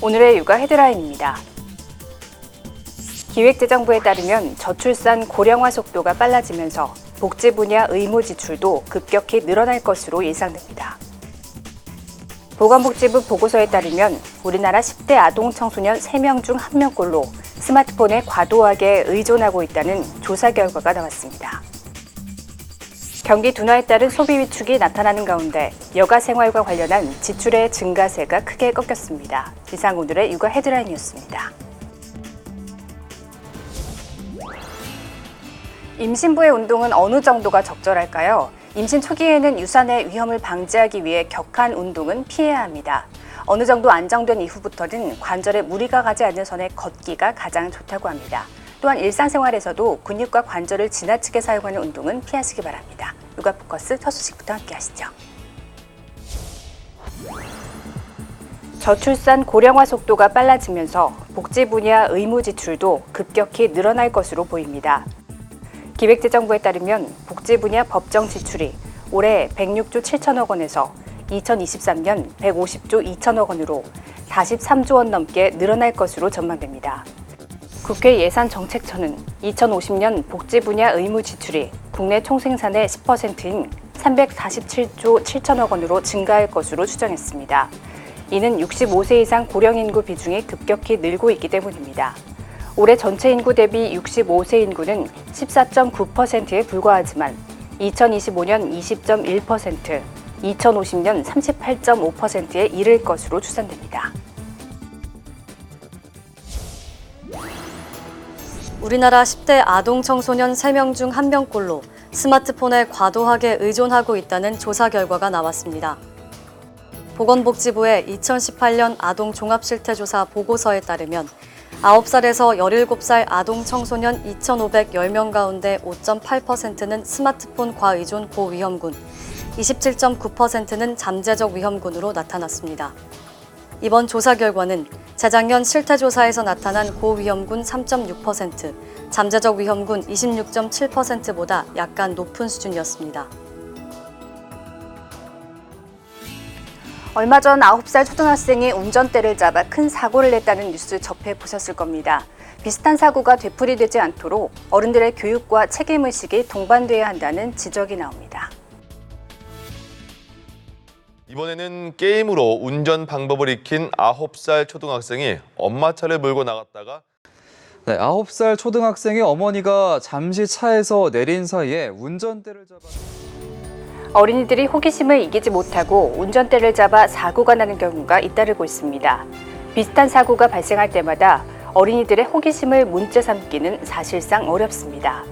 오늘의 육아 헤드라인입니다. 기획재정부에 따르면 저출산 고령화 속도가 빨라지면서 복지 분야 의무 지출도 급격히 늘어날 것으로 예상됩니다. 보건복지부 보고서에 따르면 우리나라 10대 아동 청소년 3명 중 1명꼴로 스마트폰에 과도하게 의존하고 있다는 조사 결과가 나왔습니다. 경기 둔화에 따른 소비 위축이 나타나는 가운데 여가 생활과 관련한 지출의 증가세가 크게 꺾였습니다. 이상 오늘의 육아 헤드라인이었습니다. 임신부의 운동은 어느 정도가 적절할까요? 임신 초기에는 유산의 위험을 방지하기 위해 격한 운동은 피해야 합니다. 어느 정도 안정된 이후부터는 관절에 무리가 가지 않는 선의 걷기가 가장 좋다고 합니다. 또한 일상생활에서도 근육과 관절을 지나치게 사용하는 운동은 피하시기 바랍니다. 육아 포커스 첫 소식부터 함께 하시죠. 저출산 고령화 속도가 빨라지면서 복지 분야 의무 지출도 급격히 늘어날 것으로 보입니다. 기획재정부에 따르면 복지 분야 법정 지출이 올해 106조 7천억 원에서 2023년 150조 2천억 원으로 43조 원 넘게 늘어날 것으로 전망됩니다. 국회 예산정책처는 2050년 복지 분야 의무 지출이 국내 총생산의 10%인 347조 7천억 원으로 증가할 것으로 추정했습니다. 이는 65세 이상 고령 인구 비중이 급격히 늘고 있기 때문입니다. 올해 전체 인구 대비 65세 인구는 14.9%에 불과하지만 2025년 20.1%, 2050년 38.5%에 이를 것으로 추산됩니다. 우리나라 10대 아동 청소년 3명 중 1명꼴로 스마트폰에 과도하게 의존하고 있다는 조사 결과가 나왔습니다. 보건복지부의 2018년 아동 종합실태조사 보고서에 따르면 9살에서 17살 아동 청소년 2,510명 가운데 5.8%는 스마트폰 과의존 고위험군, 27.9%는 잠재적 위험군으로 나타났습니다. 이번 조사 결과는 재작년 실태조사에서 나타난 고위험군 3.6%, 잠재적 위험군 26.7%보다 약간 높은 수준이었습니다. 얼마 전 9살 초등학생이 운전대를 잡아 큰 사고를 냈다는 뉴스 접해보셨을 겁니다. 비슷한 사고가 되풀이되지 않도록 어른들의 교육과 책임의식이 동반돼야 한다는 지적이 나옵니다. 이번에는 게임으로 운전 방법을 익힌 9살 초등학생이 엄마 차를 몰고 나갔다가 9살 초등학생의 어머니가 잠시 차에서 내린 사이에 운전대를 잡아 어린이들이 호기심을 이기지 못하고 운전대를 잡아 사고가 나는 경우가 잇따르고 있습니다. 비슷한 사고가 발생할 때마다 어린이들의 호기심을 문제 삼기는 사실상 어렵습니다.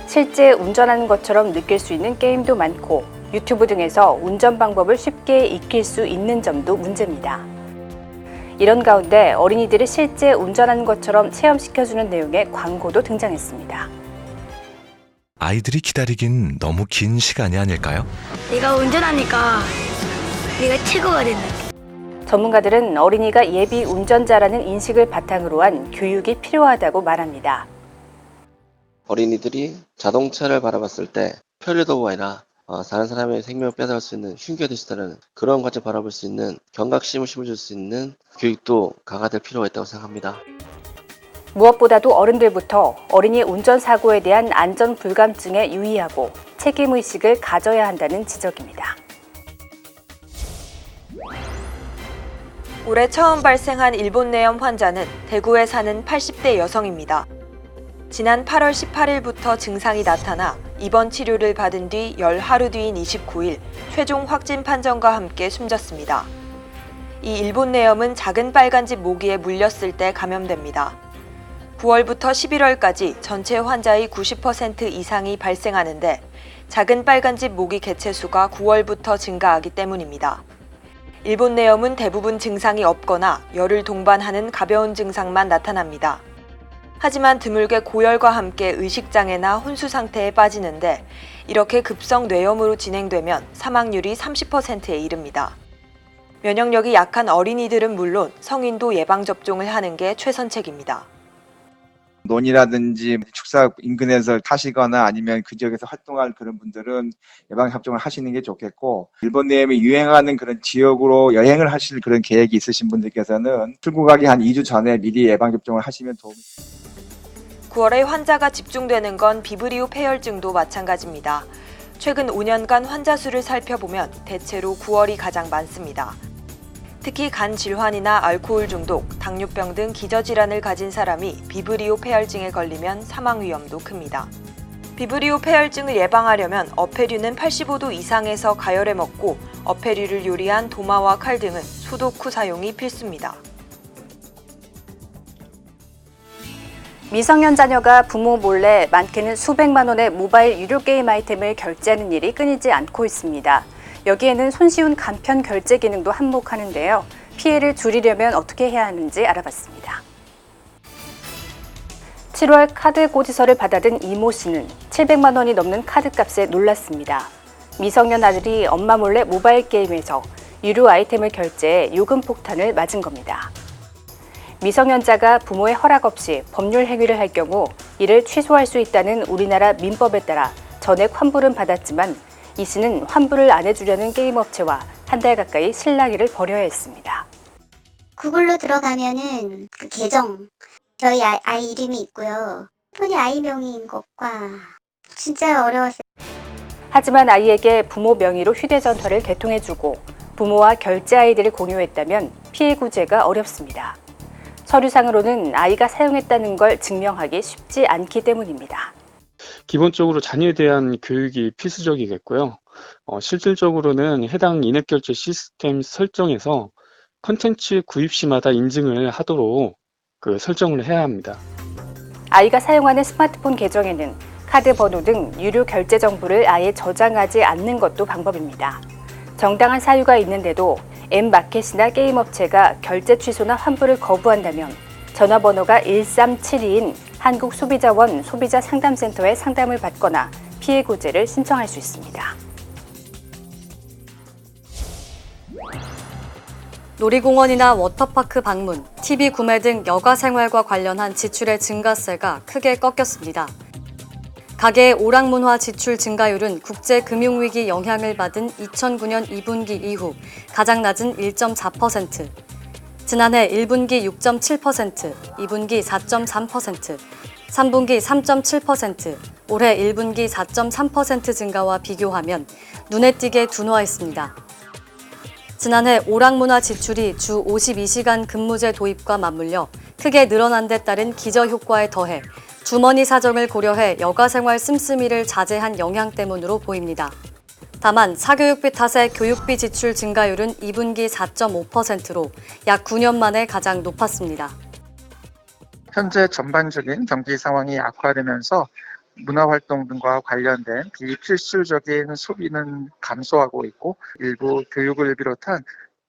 실제 운전하는 것처럼 느낄 수 있는 게임도 많고 유튜브 등에서 운전 방법을 쉽게 익힐 수 있는 점도 문제입니다. 이런 가운데 어린이들이 실제 운전하는 것처럼 체험시켜주는 내용의 광고도 등장했습니다. 아이들이 기다리긴 너무 긴 시간이 아닐까요? 내가 운전하니까 내가 최고가 된다. 전문가들은 어린이가 예비 운전자라는 인식을 바탕으로 한 교육이 필요하다고 말합니다. 어린이들이 자동차를 바라봤을 때 편리도가 아니라 다른 사람의 생명을 빼앗을 수 있는 흉기가 될 수 있다는 그런 관점 바라볼 수 있는 경각심을 심어줄 수 있는 교육도 강화될 필요가 있다고 생각합니다. 무엇보다도 어른들부터 어린이 운전사고에 대한 안전 불감증에 유의하고 책임의식을 가져야 한다는 지적입니다. 올해 처음 발생한 일본 뇌염 환자는 대구에 사는 80대 여성입니다. 지난 8월 18일부터 증상이 나타나 입원 치료를 받은 뒤 열 하루 뒤인 29일 최종 확진 판정과 함께 숨졌습니다. 이 일본 뇌염은 작은 빨간집 모기에 물렸을 때 감염됩니다. 9월부터 11월까지 전체 환자의 90% 이상이 발생하는데 작은 빨간집 모기 개체 수가 9월부터 증가하기 때문입니다. 일본 뇌염은 대부분 증상이 없거나 열을 동반하는 가벼운 증상만 나타납니다. 하지만 드물게 고열과 함께 의식장애나 혼수 상태에 빠지는데 이렇게 급성 뇌염으로 진행되면 사망률이 30%에 이릅니다. 면역력이 약한 어린이들은 물론 성인도 예방접종을 하는 게 최선책입니다. 논이라든지 축사 인근에서 사시거나 아니면 그 지역에서 활동할 그런 분들은 예방접종을 하시는 게 좋겠고, 일본 내에 유행하는 그런 지역으로 여행을 하실 그런 계획이 있으신 분들께서는 출국하기 한 2주 전에 미리 예방접종을 하시면 도움이 9월에 환자가 집중되는 건 비브리오 폐혈증도 마찬가지입니다. 최근 5년간 환자 수를 살펴보면 대체로 9월이 가장 많습니다. 특히 간 질환이나 알코올 중독, 당뇨병 등 기저질환을 가진 사람이 비브리오 폐혈증에 걸리면 사망 위험도 큽니다. 비브리오 폐혈증을 예방하려면 어패류는 85도 이상에서 가열해 먹고 어패류를 요리한 도마와 칼 등은 소독 후 사용이 필수입니다. 미성년 자녀가 부모 몰래 많게는 수백만 원의 모바일 유료 게임 아이템을 결제하는 일이 끊이지 않고 있습니다. 여기에는 손쉬운 간편 결제 기능도 한몫하는데요. 피해를 줄이려면 어떻게 해야 하는지 알아봤습니다. 7월 카드 고지서를 받아든 이모 씨는 700만 원이 넘는 카드값에 놀랐습니다. 미성년 아들이 엄마 몰래 모바일 게임에서 유료 아이템을 결제해 요금 폭탄을 맞은 겁니다. 미성년자가 부모의 허락 없이 법률 행위를 할 경우 이를 취소할 수 있다는 우리나라 민법에 따라 전액 환불은 받았지만 이 씨는 환불을 안 해주려는 게임 업체와 한 달 가까이 실랑이를 벌여야 했습니다. 구글로 들어가면은 그 계정, 저희 아이 이름이 있고요. 폰이 아이명인 것과 진짜 어려웠어요. 하지만 아이에게 부모 명의로 휴대전화를 개통해주고 부모와 결제 아이디를 공유했다면 피해 구제가 어렵습니다. 서류상으로는 아이가 사용했다는 걸 증명하기 쉽지 않기 때문입니다. 기본적으로 자녀에 대한 교육이 필수적이겠고요. 실질적으로는 해당 인앱결제 시스템 설정에서 콘텐츠 구입 시마다 인증을 하도록 설정을 해야 합니다. 아이가 사용하는 스마트폰 계정에는 카드 번호 등 유료 결제 정보를 아예 저장하지 않는 것도 방법입니다. 정당한 사유가 있는데도 앱마켓이나 게임 업체가 결제 취소나 환불을 거부한다면 전화번호가 1372인 한국소비자원 소비자상담센터에 상담을 받거나 피해 구제를 신청할 수 있습니다. 놀이공원이나 워터파크 방문, TV 구매 등 여가 생활과 관련한 지출의 증가세가 크게 꺾였습니다. 가계의 오락문화 지출 증가율은 국제금융위기 영향을 받은 2009년 2분기 이후 가장 낮은 1.4%, 지난해 1분기 6.7%, 2분기 4.3%, 3분기 3.7%, 올해 1분기 4.3% 증가와 비교하면 눈에 띄게 둔화했습니다. 지난해 오락문화 지출이 주 52시간 근무제 도입과 맞물려 크게 늘어난 데 따른 기저효과에 더해 주머니 사정을 고려해 여가생활 씀씀이를 자제한 영향 때문으로 보입니다. 다만 사교육비 탓에 교육비 지출 증가율은 2분기 4.5%로 약 9년 만에 가장 높았습니다. 현재 전반적인 경기 상황이 악화되면서 문화활동 등과 관련된 비필수적인 소비는 감소하고 있고 일부 교육을 비롯한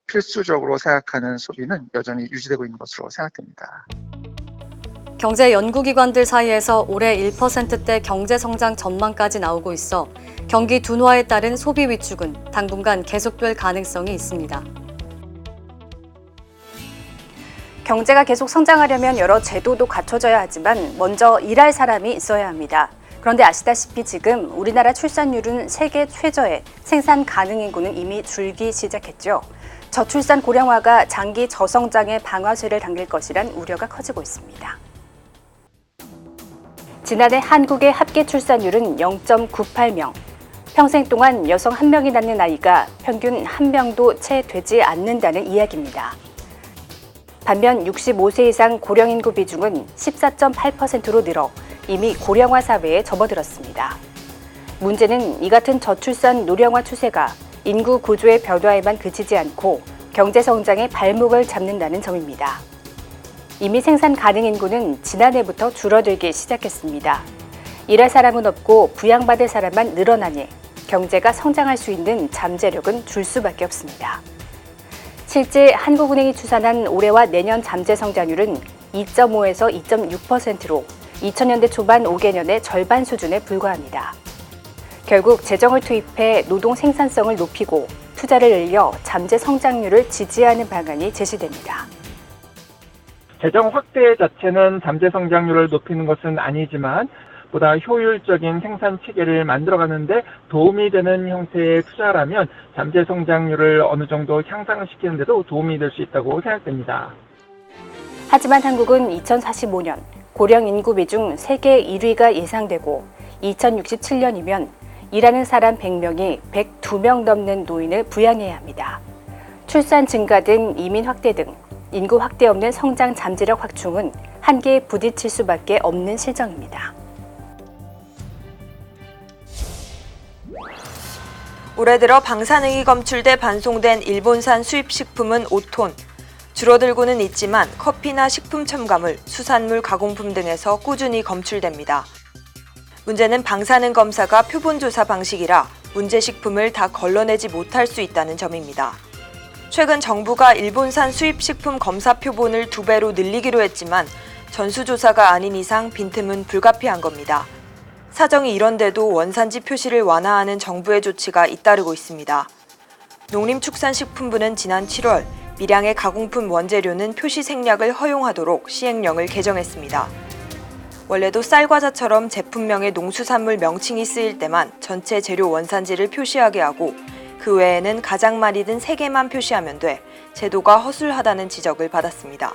필수적으로 생각하는 소비는 여전히 유지되고 있는 것으로 생각됩니다. 경제 연구기관들 사이에서 올해 1%대 경제 성장 전망까지 나오고 있어 경기 둔화에 따른 소비 위축은 당분간 계속될 가능성이 있습니다. 경제가 계속 성장하려면 여러 제도도 갖춰져야 하지만 먼저 일할 사람이 있어야 합니다. 그런데 아시다시피 지금 우리나라 출산율은 세계 최저에 생산 가능 인구는 이미 줄기 시작했죠. 저출산 고령화가 장기 저성장의 방아쇠를 당길 것이란 우려가 커지고 있습니다. 지난해 한국의 합계 출산율은 0.98명. 평생 동안 여성 1명이 낳는 아이가 평균 1명도 채 되지 않는다는 이야기입니다. 반면 65세 이상 고령 인구 비중은 14.8%로 늘어 이미 고령화 사회에 접어들었습니다. 문제는 이 같은 저출산 노령화 추세가 인구 구조의 변화에만 그치지 않고 경제 성장의 발목을 잡는다는 점입니다. 이미 생산 가능 인구는 지난해부터 줄어들기 시작했습니다. 일할 사람은 없고 부양받을 사람만 늘어나니 경제가 성장할 수 있는 잠재력은 줄 수밖에 없습니다. 실제 한국은행이 추산한 올해와 내년 잠재 성장률은 2.5에서 2.6%로 2000년대 초반 5개년의 절반 수준에 불과합니다. 결국 재정을 투입해 노동 생산성을 높이고 투자를 늘려 잠재 성장률을 지지하는 방안이 제시됩니다. 재정 확대 자체는 잠재 성장률을 높이는 것은 아니지만 보다 효율적인 생산 체계를 만들어가는데 도움이 되는 형태의 투자라면 잠재 성장률을 어느 정도 향상시키는 데도 도움이 될 수 있다고 생각됩니다. 하지만 한국은 2045년 고령 인구 비중 세계 1위가 예상되고 2067년이면 일하는 사람 100명이 102명 넘는 노인을 부양해야 합니다. 출산 증가 등 이민 확대 등 인구 확대 없는 성장 잠재력 확충은 한계에 부딪힐 수밖에 없는 실정입니다. 올해 들어 방사능이 검출돼 반송된 일본산 수입식품은 5톤. 줄어들고는 있지만 커피나 식품 첨가물, 수산물 가공품 등에서 꾸준히 검출됩니다. 문제는 방사능 검사가 표본조사 방식이라 문제 식품을 다 걸러내지 못할 수 있다는 점입니다. 최근 정부가 일본산 수입식품 검사 표본을 2배로 늘리기로 했지만 전수조사가 아닌 이상 빈틈은 불가피한 겁니다. 사정이 이런데도 원산지 표시를 완화하는 정부의 조치가 잇따르고 있습니다. 농림축산식품부는 지난 7월 밀양의 가공품 원재료는 표시 생략을 허용하도록 시행령을 개정했습니다. 원래도 쌀과자처럼 제품명에 농수산물 명칭이 쓰일 때만 전체 재료 원산지를 표시하게 하고 그 외에는 가장 많이 든 3개만 표시하면 돼 제도가 허술하다는 지적을 받았습니다.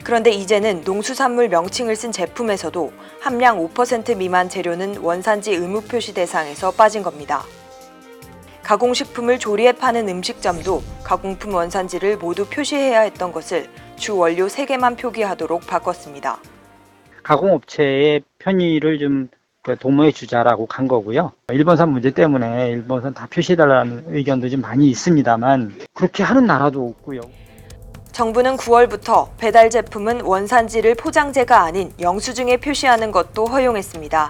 그런데 이제는 농수산물 명칭을 쓴 제품에서도 함량 5% 미만 재료는 원산지 의무 표시 대상에서 빠진 겁니다. 가공식품을 조리해 파는 음식점도 가공품 원산지를 모두 표시해야 했던 것을 주 원료 3개만 표기하도록 바꿨습니다. 가공업체의 편의를 좀 도모해 주자라고 간 거고요. 일본산 문제 때문에 일본산 다 표시해달라는 의견도 좀 많이 있습니다만 그렇게 하는 나라도 없고요. 정부는 9월부터 배달 제품은 원산지를 포장재가 아닌 영수증에 표시하는 것도 허용했습니다.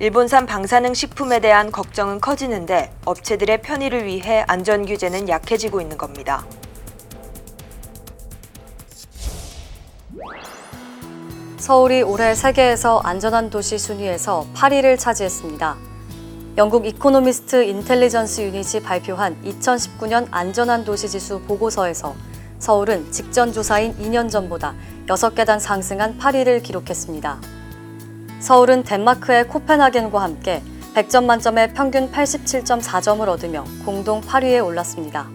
일본산 방사능 식품에 대한 걱정은 커지는데 업체들의 편의를 위해 안전규제는 약해지고 있는 겁니다. 서울이 올해 세계에서 안전한 도시 순위에서 8위를 차지했습니다. 영국 이코노미스트 인텔리전스 유닛이 발표한 2019년 안전한 도시 지수 보고서에서 서울은 직전 조사인 2년 전보다 6계단 상승한 8위를 기록했습니다. 서울은 덴마크의 코펜하겐과 함께 100점 만점에 평균 87.4점을 얻으며 공동 8위에 올랐습니다.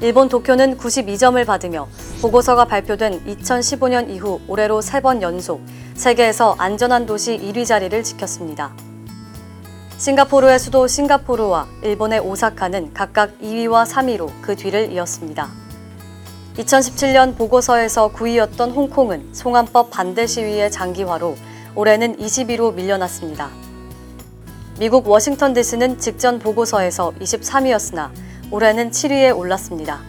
일본 도쿄는 92점을 받으며 보고서가 발표된 2015년 이후 올해로 3번 연속 세계에서 안전한 도시 1위 자리를 지켰습니다. 싱가포르의 수도 싱가포르와 일본의 오사카는 각각 2위와 3위로 그 뒤를 이었습니다. 2017년 보고서에서 9위였던 홍콩은 송환법 반대 시위의 장기화로 올해는 20위로 밀려났습니다. 미국 워싱턴 DC는 직전 보고서에서 23위였으나 올해는 7위에 올랐습니다.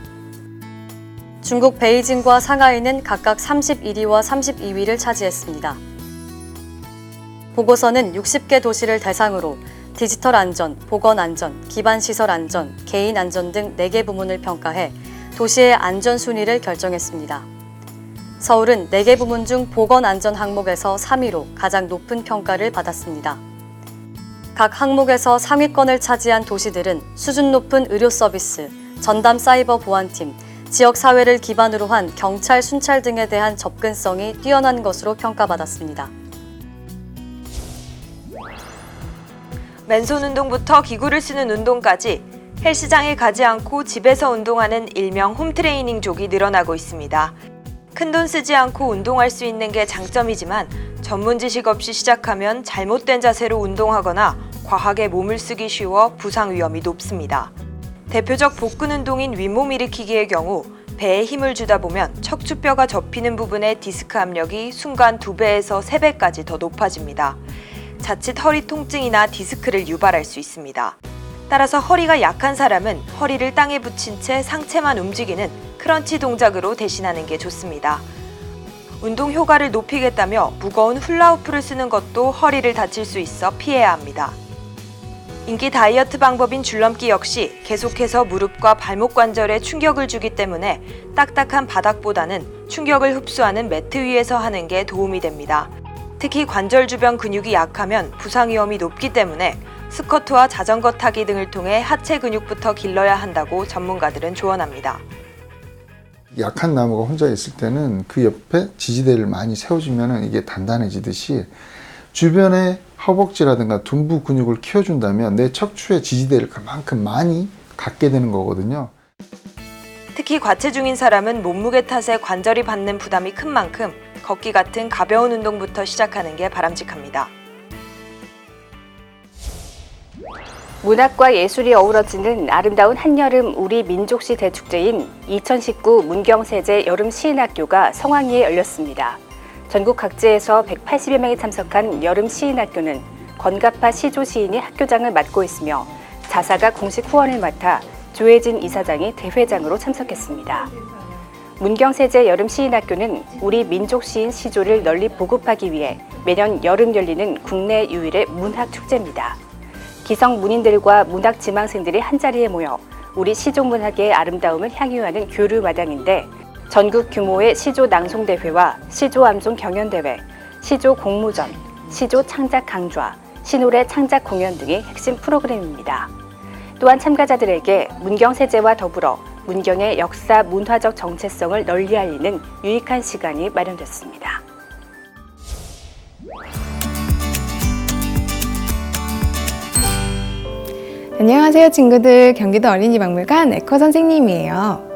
중국 베이징과 상하이는 각각 31위와 32위를 차지했습니다. 보고서는 60개 도시를 대상으로 디지털 안전, 보건 안전, 기반 시설 안전, 개인 안전 등 4개 부문을 평가해 도시의 안전 순위를 결정했습니다. 서울은 4개 부문 중 보건 안전 항목에서 3위로 가장 높은 평가를 받았습니다. 각 항목에서 상위권을 차지한 도시들은 수준 높은 의료 서비스, 전담 사이버 보안팀, 지역 사회를 기반으로 한 경찰 순찰 등에 대한 접근성이 뛰어난 것으로 평가받았습니다. 맨손 운동부터 기구를 쓰는 운동까지 헬스장에 가지 않고 집에서 운동하는 일명 홈트레이닝족이 늘어나고 있습니다. 큰돈 쓰지 않고 운동할 수 있는 게 장점이지만 전문 지식 없이 시작하면 잘못된 자세로 운동하거나 과하게 몸을 쓰기 쉬워 부상 위험이 높습니다. 대표적 복근 운동인 윗몸 일으키기의 경우 배에 힘을 주다 보면 척추뼈가 접히는 부분의 디스크 압력이 순간 2배에서 3배까지 더 높아집니다. 자칫 허리 통증이나 디스크를 유발할 수 있습니다. 따라서 허리가 약한 사람은 허리를 땅에 붙인 채 상체만 움직이는 크런치 동작으로 대신하는 게 좋습니다. 운동 효과를 높이겠다며 무거운 훌라후프를 쓰는 것도 허리를 다칠 수 있어 피해야 합니다. 인기 다이어트 방법인 줄넘기 역시 계속해서 무릎과 발목 관절에 충격을 주기 때문에 딱딱한 바닥보다는 충격을 흡수하는 매트 위에서 하는 게 도움이 됩니다. 특히 관절 주변 근육이 약하면 부상 위험이 높기 때문에 스쿼트와 자전거 타기 등을 통해 하체 근육부터 길러야 한다고 전문가들은 조언합니다. 약한 나무가 혼자 있을 때는 그 옆에 지지대를 많이 세워주면 이게 단단해지듯이 주변에 허벅지라든가 둔부 근육을 키워준다면 내 척추의 지지대를 그만큼 많이 갖게 되는 거거든요. 특히 과체중인 사람은 몸무게 탓에 관절이 받는 부담이 큰 만큼 걷기 같은 가벼운 운동부터 시작하는 게 바람직합니다. 문학과 예술이 어우러지는 아름다운 한여름 우리 민족시 대축제인 2019 문경세제 여름시인학교가 성황리에 열렸습니다. 전국 각지에서 180여 명이 참석한 여름시인학교는 권갑하 시조 시인이 학교장을 맡고 있으며 자사가 공식 후원을 맡아 조혜진 이사장이 대회장으로 참석했습니다. 문경세제 여름시인학교는 우리 민족시인 시조를 널리 보급하기 위해 매년 여름 열리는 국내 유일의 문학축제입니다. 기성 문인들과 문학 지망생들이 한자리에 모여 우리 시조 문학의 아름다움을 향유하는 교류마당인데 전국 규모의 시조 낭송대회와 시조 암송 경연대회, 시조 공모전, 시조 창작 강좌, 시노래 창작 공연 등이 핵심 프로그램입니다. 또한 참가자들에게 문경세제와 더불어 문경의 역사 문화적 정체성을 널리 알리는 유익한 시간이 마련됐습니다. 안녕하세요 친구들, 경기도 어린이박물관 에코 선생님이에요.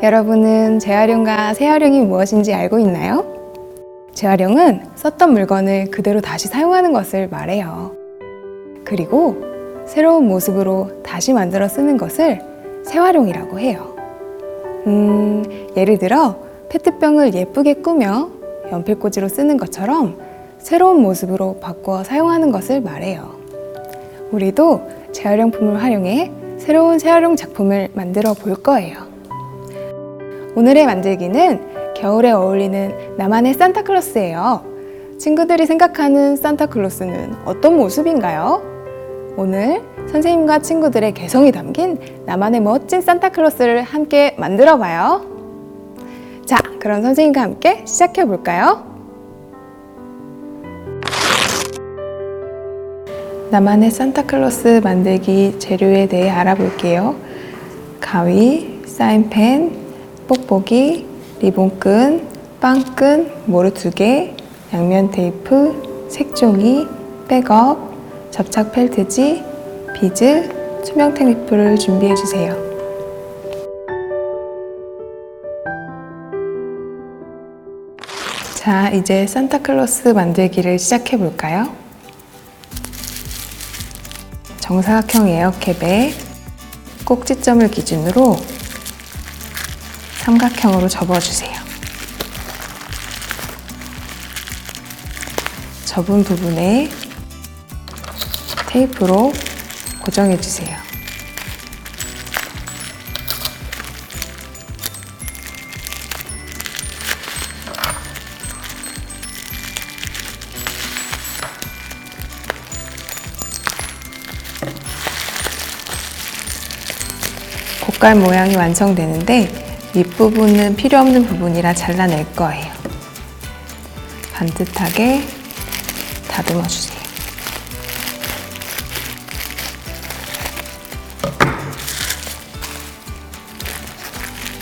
여러분은 재활용과 재활용이 무엇인지 알고 있나요? 재활용은 썼던 물건을 그대로 다시 사용하는 것을 말해요. 그리고 새로운 모습으로 다시 만들어 쓰는 것을 재활용이라고 해요. 예를 들어 페트병을 예쁘게 꾸며 연필꽂이로 쓰는 것처럼 새로운 모습으로 바꿔 사용하는 것을 말해요. 우리도 재활용품을 활용해 새로운 재활용 작품을 만들어 볼 거예요. 오늘의 만들기는 겨울에 어울리는 나만의 산타클로스예요. 친구들이 생각하는 산타클로스는 어떤 모습인가요? 오늘 선생님과 친구들의 개성이 담긴 나만의 멋진 산타클로스를 함께 만들어 봐요. 자, 그럼 선생님과 함께 시작해 볼까요? 나만의 산타클로스 만들기 재료에 대해 알아볼게요. 가위, 사인펜, 뽁뽁이, 리본끈, 빵끈, 모루 2개, 양면 테이프, 색종이, 백업, 접착 펠트지, 비즈, 투명 테이프를 준비해 주세요. 자, 이제 산타클로스 만들기를 시작해 볼까요? 정사각형 에어캡에 꼭지점을 기준으로 삼각형으로 접어주세요. 접은 부분에 테이프로 고정해주세요. 고깔 모양이 완성되는데 윗부분은 필요 없는 부분이라 잘라낼 거예요. 반듯하게 다듬어 주세요.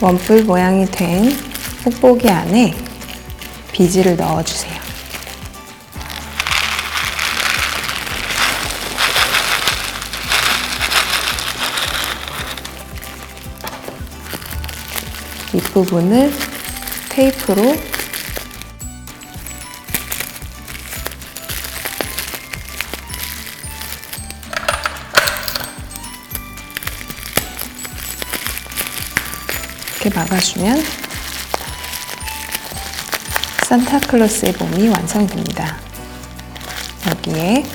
원뿔 모양이 된 뽁뽁이 안에 비즈를 넣어주세요. 윗부분을 테이프로 이렇게 막아주면 산타클로스의 몸이 완성됩니다. 여기에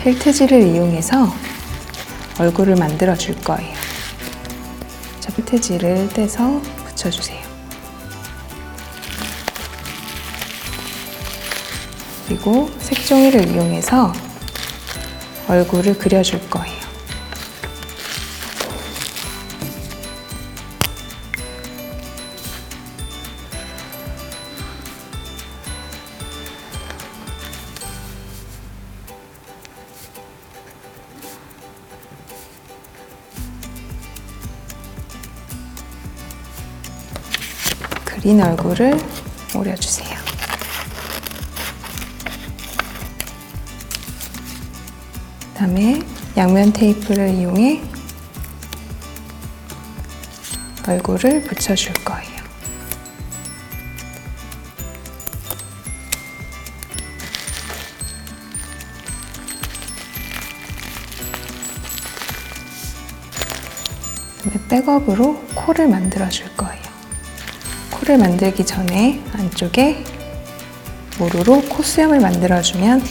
펠트지를 이용해서 얼굴을 만들어 줄 거예요. 펠트지를 떼서 붙여주세요. 그리고 색종이를 이용해서 얼굴을 그려줄 거예요. 그린 얼굴을 오려주세요. 그다음에 양면 테이프를 이용해 얼굴을 붙여줄 거예요. 그다음에 백업으로 코를 만들어 줄 거예요. 코를 만들기 전에 안쪽에 모루로 코 수염을 만들어주면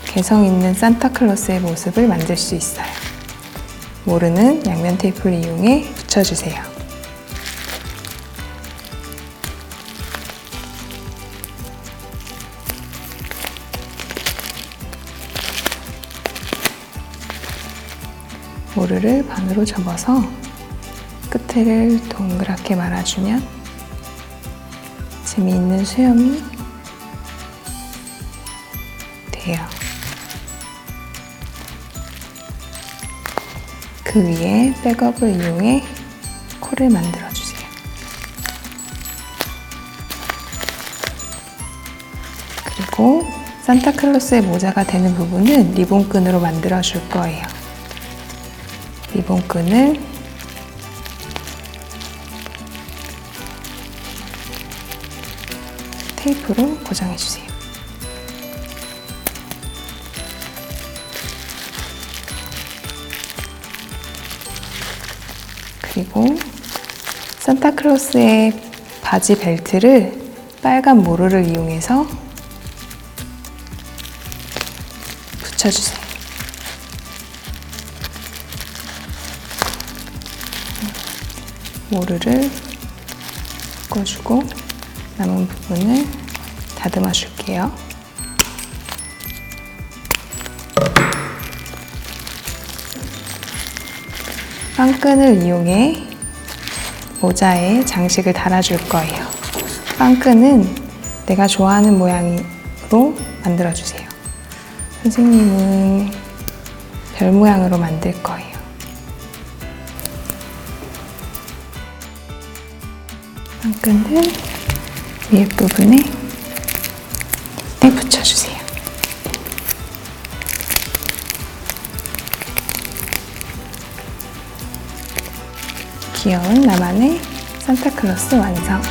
개성 있는 산타클로스의 모습을 만들 수 있어요. 모루는 양면 테이프를 이용해 붙여주세요. 모루를 반으로 접어서 끝을 동그랗게 말아주면 재미있는 수염이 돼요. 그 위에 백업을 이용해 코를 만들어주세요. 그리고 산타클로스의 모자가 되는 부분은 리본끈으로 만들어줄 거예요. 리본끈을 테이프로 고정해주세요. 그리고 산타클로스의 바지 벨트를 빨간 모루를 이용해서 붙여주세요. 모루를 묶어주고 남은 부분을 다듬어 줄게요. 빵끈을 이용해 모자에 장식을 달아줄 거예요. 빵끈은 내가 좋아하는 모양으로 만들어주세요. 선생님은 별 모양으로 만들 거예요. 빵끈을 위에 부분에 붙여주세요. 귀여운 나만의 산타클로스 완성!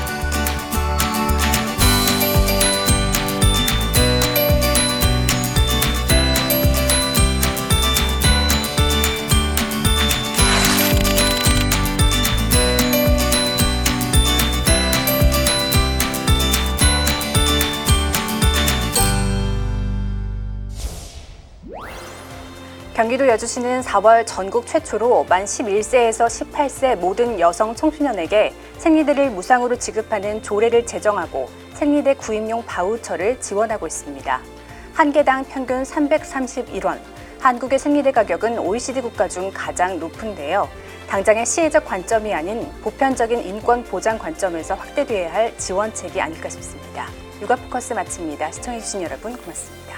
경기도 여주시는 4월 전국 최초로 만 11세에서 18세 모든 여성 청소년에게 생리대를 무상으로 지급하는 조례를 제정하고 생리대 구입용 바우처를 지원하고 있습니다. 한 개당 평균 331원, 한국의 생리대 가격은 OECD 국가 중 가장 높은데요. 당장의 시혜적 관점이 아닌 보편적인 인권 보장 관점에서 확대돼야 할 지원책이 아닐까 싶습니다. 육아포커스 마칩니다. 시청해주신 여러분 고맙습니다.